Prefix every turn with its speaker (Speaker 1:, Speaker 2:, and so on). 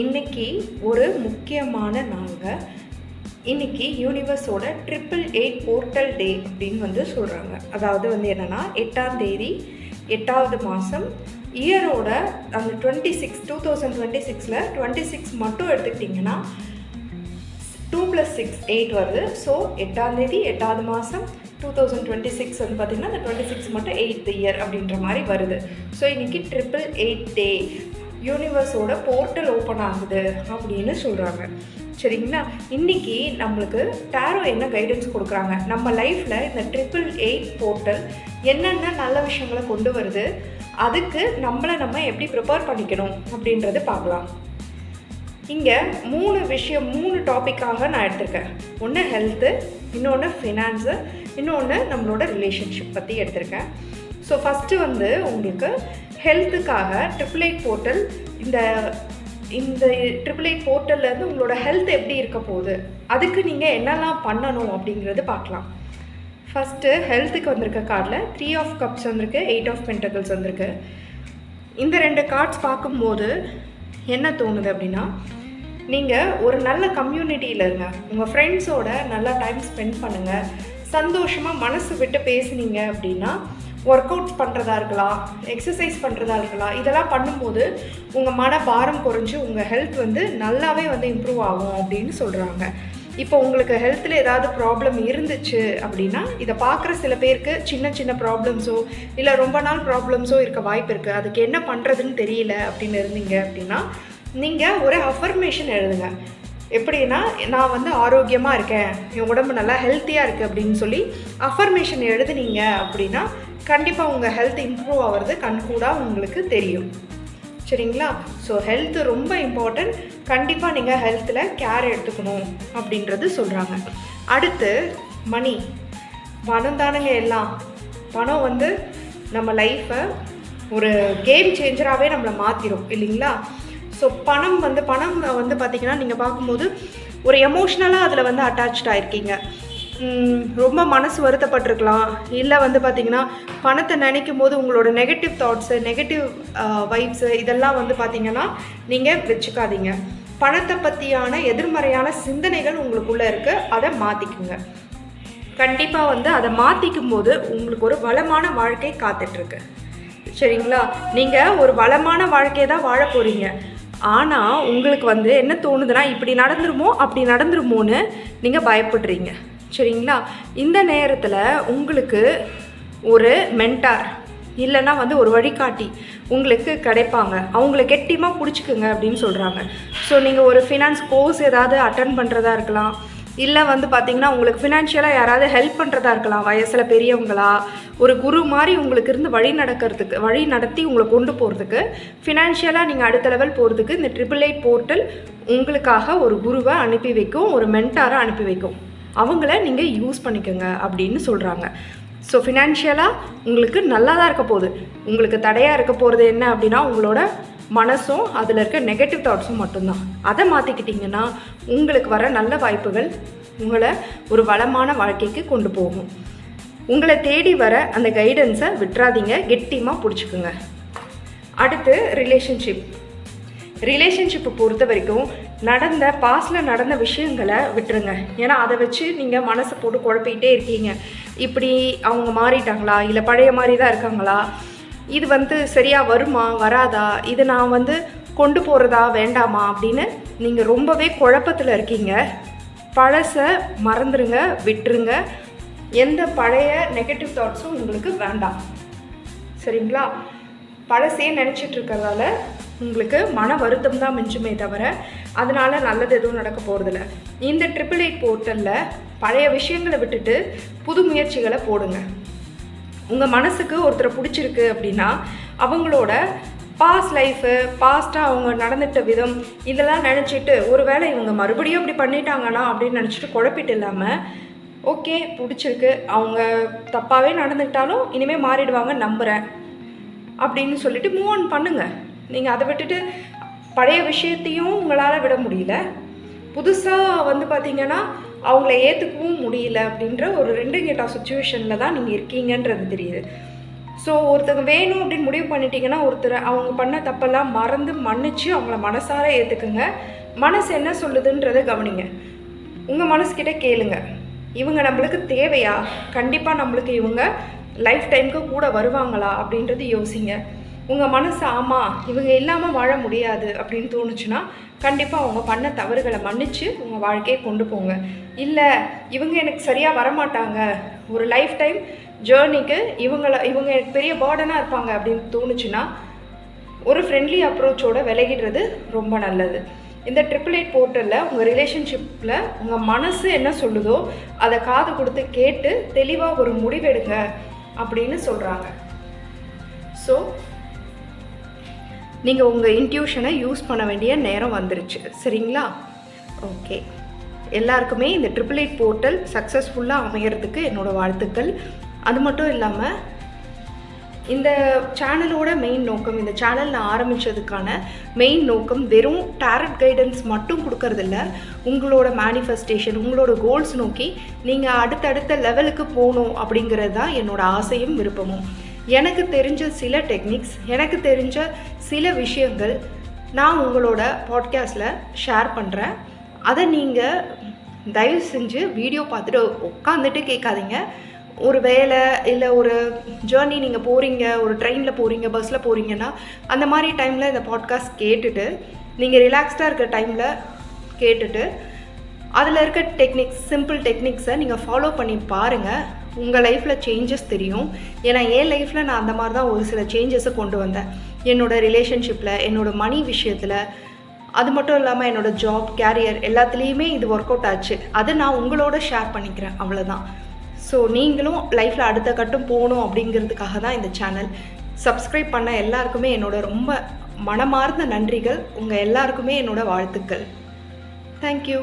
Speaker 1: இன்றைக்கி ஒரு முக்கியமான நாளுங்க. இன்றைக்கி யூனிவர்ஸோட 888 போர்ட்டல் டே அப்படின்னு வந்து சொல்கிறாங்க. அதாவது வந்து என்னென்னா 8ஆம் தேதி 8வது மாதம் இயரோட அந்த 2026 26 மட்டும் எடுத்துக்கிட்டிங்கன்னா 2 + 6 8 வருது. ஸோ 8ஆம் தேதி 8வது மாதம் 2026 வந்து பார்த்திங்கன்னா அந்த 26 மட்டும் 8th இயர் அப்படின்ற மாதிரி வருது. ஸோ இன்றைக்கி 888 டே யூனிவர்ஸோட போர்ட்டல் ஓப்பன் ஆகுது அப்படின்னு சொல்கிறாங்க. சரிங்களா? இன்றைக்கி நம்மளுக்கு டேரோ என்ன கைடன்ஸ் கொடுக்குறாங்க, நம்ம லைஃப்பில் இந்த 888 போர்ட்டல் என்னென்ன நல்ல விஷயங்களை கொண்டு வருது, அதுக்கு நம்ம எப்படி ப்ரிப்பேர் பண்ணிக்கணும் அப்படின்றது பார்க்கலாம். இங்கே 3 டாப்பிக்காக நான் எடுத்திருக்கேன். ஒன்று ஹெல்த்து, இன்னொன்று ஃபினான்ஸு, இன்னொன்று நம்மளோட ரிலேஷன்ஷிப் பற்றி எடுத்திருக்கேன். ஸோ ஃபஸ்ட்டு வந்து உங்களுக்கு ஹெல்த்துக்காக 888 போர்ட்டல் இந்த 888 போர்ட்டல்லேருந்து உங்களோட ஹெல்த் எப்படி இருக்க போகுது, அதுக்கு நீங்கள் என்னெல்லாம் பண்ணணும் அப்படிங்கிறது பார்க்கலாம். ஃபஸ்ட்டு ஹெல்த்துக்கு வந்திருக்க கார்டில் 3 ஆஃப் கப்ஸ் வந்திருக்கு, 8 ஆஃப் பென்டக்கிள்ஸ் வந்திருக்கு. இந்த 2 கார்ட்ஸ் பார்க்கும்போது என்ன தோணுது அப்படின்னா, நீங்கள் ஒரு நல்ல கம்யூனிட்டியில் இருங்க, உங்கள் ஃப்ரெண்ட்ஸோட நல்லா டைம் ஸ்பெண்ட் பண்ணுங்கள், சந்தோஷமாக மனசு விட்டு பேசுனீங்க அப்படின்னா ஒர்க் அவுட்ஸ் பண்ணுறதா இருக்கலாம், எக்ஸசைஸ் பண்ணுறதா இருக்கலாம். இதெல்லாம் பண்ணும்போது உங்கள் மன பாரம் குறைஞ்சி உங்கள் ஹெல்த் வந்து நல்லாவே வந்து இம்ப்ரூவ் ஆகும் அப்படின்னு சொல்கிறாங்க. இப்போ உங்களுக்கு ஹெல்த்தில் ஏதாவது ப்ராப்ளம் இருந்துச்சு அப்படின்னா, இதை பார்க்குற சில பேருக்கு சின்ன ப்ராப்ளம்ஸோ இல்லை ரொம்ப நாள் ப்ராப்ளம்ஸோ இருக்க வாய்ப்பு இருக்குது. அதுக்கு என்ன பண்ணுறதுன்னு தெரியல அப்படின்னு இருந்தீங்க அப்படின்னா, நீங்கள் ஒரு அஃபர்மேஷன் எழுதுங்க. எப்படின்னா, நான் வந்து ஆரோக்கியமாக இருக்கேன், என் உடம்பு நல்லா ஹெல்த்தியாக இருக்குது அப்படின்னு சொல்லி அஃபர்மேஷன் எழுதுனீங்க அப்படின்னா கண்டிப்பாக உங்கள் ஹெல்த் இம்ப்ரூவ் ஆகிறது கண்கூடாக உங்களுக்கு தெரியும். சரிங்களா? ஸோ ஹெல்த்து ரொம்ப இம்பார்ட்டன்ட். கண்டிப்பாக நீங்கள் ஹெல்த்தில் கேர் எடுத்துக்கணும் அப்படின்றது சொல்கிறாங்க. அடுத்து மணி, பணம் தானுங்க எல்லாம். பணம் வந்து நம்ம லைஃப்பை ஒரு கேம் சேஞ்சராகவே நம்மளை மாற்றிடும் இல்லைங்களா? ஸோ பணம் வந்து பார்த்திங்கன்னா, நீங்கள் பார்க்கும்போது ஒரு எமோஷ்னலாக அதில் வந்து அட்டாச்ட் ஆகிருக்கீங்க. ரொம்ப மனசு வருத்தப்பட்டிருக்கலாம். இல்லை வந்து பார்த்திங்கன்னா, பணத்தை நினைக்கும் போது உங்களோட நெகட்டிவ் தாட்ஸு, நெகட்டிவ் வைப்ஸு இதெல்லாம் வந்து பார்த்திங்கன்னா நீங்கள் வச்சுக்காதீங்க. பணத்தை பற்றியான எதிர்மறையான சிந்தனைகள் உங்களுக்குள்ளே இருக்குது, அதை மாற்றிக்குங்க. கண்டிப்பாக வந்து அதை மாற்றிக்கும் போது உங்களுக்கு ஒரு வளமான வாழ்க்கை காத்துட்ருக்கு. சரிங்களா? நீங்கள் ஒரு வளமான வாழ்க்கையை தான் வாழ போகிறீங்க. ஆனால் உங்களுக்கு வந்து என்ன தோணுதுன்னா, இப்படி நடந்துருமோ அப்படி நடந்துருமோன்னு நீங்கள் பயப்படுறீங்க. சரிங்களா? இந்த நேரத்தில் உங்களுக்கு ஒரு மென்டார் இல்லைன்னா வந்து ஒரு வழிகாட்டி உங்களுக்கு கிடைப்பாங்க. அவங்கள கெட்டியமாக பிடிச்சிக்குங்க அப்படின்னு சொல்கிறாங்க. ஸோ நீங்கள் ஒரு ஃபினான்ஸ் கோர்ஸ் ஏதாவது அட்டன் பண்ணுறதா இருக்கலாம், இல்லை வந்து பார்த்திங்கன்னா உங்களுக்கு ஃபினான்ஷியலாக யாராவது ஹெல்ப் பண்ணுறதா இருக்கலாம், வயசில் பெரியவங்களா ஒரு குரு மாதிரி உங்களுக்கு இருந்து வழி நடத்தி உங்களை கொண்டு போகிறதுக்கு, ஃபினான்ஷியலாக நீங்கள் அடுத்த லெவல் போகிறதுக்கு இந்த 888 போர்ட்டல் உங்களுக்காக ஒரு குருவை அனுப்பி வைக்கும், ஒரு மென்டாரை அனுப்பி வைக்கும். அவங்கள நீங்கள் யூஸ் பண்ணிக்கோங்க அப்படின்னு சொல்கிறாங்க. ஸோ ஃபினான்ஷியலாக உங்களுக்கு நல்லா தான் இருக்க போகுது. உங்களுக்கு தடையாக இருக்க போகிறது என்ன அப்படின்னா, உங்களோட மனசும் அதில் இருக்க நெகட்டிவ் தாட்ஸும் மட்டும்தான். அதை மாற்றிக்கிட்டிங்கன்னா உங்களுக்கு வர நல்ல வாய்ப்புகள் உங்களை ஒரு வளமான வாழ்க்கைக்கு கொண்டு போகும். உங்களை தேடி வர அந்த கைடன்ஸை விட்டுறாதீங்க, கெட்டியமாக பிடிச்சிக்குங்க. அடுத்து ரிலேஷன்ஷிப்பை பொறுத்த வரைக்கும் பாஸ்டில் நடந்த விஷயங்களை விட்டுருங்க. ஏன்னா அதை வச்சு நீங்கள் மனசை போட்டு குழப்பிக்கிட்டே இருக்கீங்க. இப்படி அவங்க மாறிட்டாங்களா, இல்லை பழைய மாதிரி தான் இருக்காங்களா, இது வந்து சரியாக வருமா வராதா, இது நான் வந்து கொண்டு போகிறதா வேண்டாமா அப்படின்னு நீங்கள் ரொம்பவே குழப்பத்தில் இருக்கீங்க. பழசை மறந்துடுங்க, விட்டுருங்க. எந்த பழைய நெகட்டிவ் தாட்ஸும் உங்களுக்கு வேண்டாம். சரிங்களா? பழசையே நினச்சிட்டு இருக்கிறதால உங்களுக்கு மன வருத்தம் தான் மிஞ்சுமே தவிர அதனால் நல்லது எதுவும் நடக்க போகிறதில்ல. இந்த 888 போர்ட்டலில் பழைய விஷயங்களை விட்டுட்டு புது முயற்சிகளை போடுங்க. உங்கள் மனசுக்கு ஒருத்தரை பிடிச்சிருக்கு அப்படின்னா அவங்களோட பாஸ்ட்டாக அவங்க நடந்துட்ட விதம் இதெல்லாம் நினச்சிட்டு, ஒருவேளை இவங்க மறுபடியும் அப்படி பண்ணிட்டாங்கன்னா அப்படின்னு நினச்சிட்டு குழப்பிட்டு இல்லாமல், ஓகே பிடிச்சிருக்கு, அவங்க தப்பாகவே நடந்துக்கிட்டாலும் இனிமேல் மாறிடுவாங்க நம்புகிறேன் அப்படின்னு சொல்லிட்டு மூவ் ஆன் பண்ணுங்கள். நீங்கள் அதை விட்டுட்டு பழைய விஷயத்தையும் உங்களால் விட முடியல, புதுசாக வந்து பார்த்திங்கன்னா அவங்கள ஏற்றுக்கவும் முடியல அப்படின்ற ஒரு 2 கெட்ட சுச்சுவேஷனில் தான் நீங்கள் இருக்கீங்கன்றது தெரியுது. ஸோ ஒருத்தங்க வேணும் அப்படின்னு முடிவு பண்ணிட்டீங்கன்னா ஒருத்தர் அவங்க பண்ண தப்பெல்லாம் மறந்து மன்னிச்சு அவங்கள மனசார ஏற்றுக்குங்க. மனசு என்ன சொல்லுதுன்றதை கவனிங்க. உங்கள் மனசுக்கிட்ட கேளுங்க, இவங்க நம்மளுக்கு தேவையா, கண்டிப்பாக நம்மளுக்கு இவங்க லைஃப் டைமுக்கு கூட வருவாங்களா அப்படின்றது யோசிங்க. உங்கள் மனசு ஆமாம் இவங்க இல்லாமல் வாழ முடியாது அப்படின்னு தோணுச்சுன்னா கண்டிப்பாக அவங்க பண்ண தவறுகளை மன்னித்து உங்கள் வாழ்க்கையை கொண்டு போங்க. இல்லை இவங்க எனக்கு சரியாக வரமாட்டாங்க, ஒரு லைஃப் டைம் ஜேர்னிக்கு இவங்க எனக்கு பெரிய பேர்டனாக இருப்பாங்க அப்படின்னு தோணுச்சுன்னா ஒரு ஃப்ரெண்ட்லி அப்ரோச்சோடு விலகிடுறது ரொம்ப நல்லது. இந்த 888 போர்ட்டலில் உங்கள் ரிலேஷன்ஷிப்பில் உங்கள் மனசு என்ன சொல்லுதோ அதை காது கொடுத்து கேட்டு தெளிவாக ஒரு முடிவெடுங்க அப்படின்னு சொல்கிறாங்க. ஸோ நீங்கள் உங்கள் இன்ட்யூஷனை யூஸ் பண்ண வேண்டிய நேரம் வந்துருச்சு, சரிங்களா? ஓகே, எல்லாருக்குமே இந்த 888 போர்ட்டல் சக்ஸஸ்ஃபுல்லாக அமைகிறதுக்கு என்னோடய வாழ்த்துக்கள். அது மட்டும் இல்லாமல் இந்த சேனலோட மெயின் நோக்கம், இந்த சேனல் நான் ஆரம்பித்ததுக்கான மெயின் நோக்கம் வெறும் டாரட் கைடன்ஸ் மட்டும் கொடுக்கறதில்ல. உங்களோட மேனிஃபெஸ்டேஷன், உங்களோட கோல்ஸ் நோக்கி நீங்கள் அடுத்தடுத்த லெவலுக்கு போகணும் அப்படிங்கிறது தான் என்னோடய ஆசையும் விருப்பமும். எனக்கு தெரிஞ்ச சில டெக்னிக்ஸ், எனக்கு தெரிஞ்ச சில விஷயங்கள் நான் உங்களோட பாட்காஸ்ட்டில் ஷேர் பண்ணுறேன். அதை நீங்கள் தயவு செஞ்சு வீடியோ பார்த்துட்டு உட்காந்துட்டு கேட்காதீங்க. ஒரு வேலை இல்லை ஒரு ஜேர்னி நீங்கள் போகிறீங்க, ஒரு ட்ரெயினில் போகிறீங்க, பஸ்ஸில் போகிறீங்கன்னா அந்த மாதிரி டைமில் இந்த பாட்காஸ்ட் கேட்டுட்டு நீங்கள் ரிலாக்ஸ்டாக இருக்கிற டைமில் கேட்டுட்டு அதில் இருக்க டெக்னிக்ஸ், சிம்பிள் டெக்னிக்ஸை நீங்கள் ஃபாலோ பண்ணி பாருங்கள். உங்கள் லைஃப்பில் சேஞ்சஸ் தெரியும். ஏன்னா என் லைஃப்பில் நான் அந்த மாதிரி தான் ஒரு சில சேஞ்சஸை கொண்டு வந்தேன். என்னோடய ரிலேஷன்ஷிப்பில், என்னோடய மணி விஷயத்தில், அது மட்டும் இல்லாமல் என்னோடய ஜாப், கேரியர் எல்லாத்துலேயுமே இது ஒர்க் அவுட் ஆச்சு. அதை நான் உங்களோட ஷேர் பண்ணிக்கிறேன், அவ்வளோதான். ஸோ நீங்களும் லைஃப்பில் அடுத்த கட்டம் போகணும் அப்படிங்கிறதுக்காக தான் இந்த சேனல். சப்ஸ்கிரைப் பண்ண எல்லாருக்குமே என்னோட ரொம்ப மனமார்ந்த நன்றிகள். உங்கள் எல்லாருக்குமே என்னோடய வாழ்த்துக்கள். தேங்க்யூ.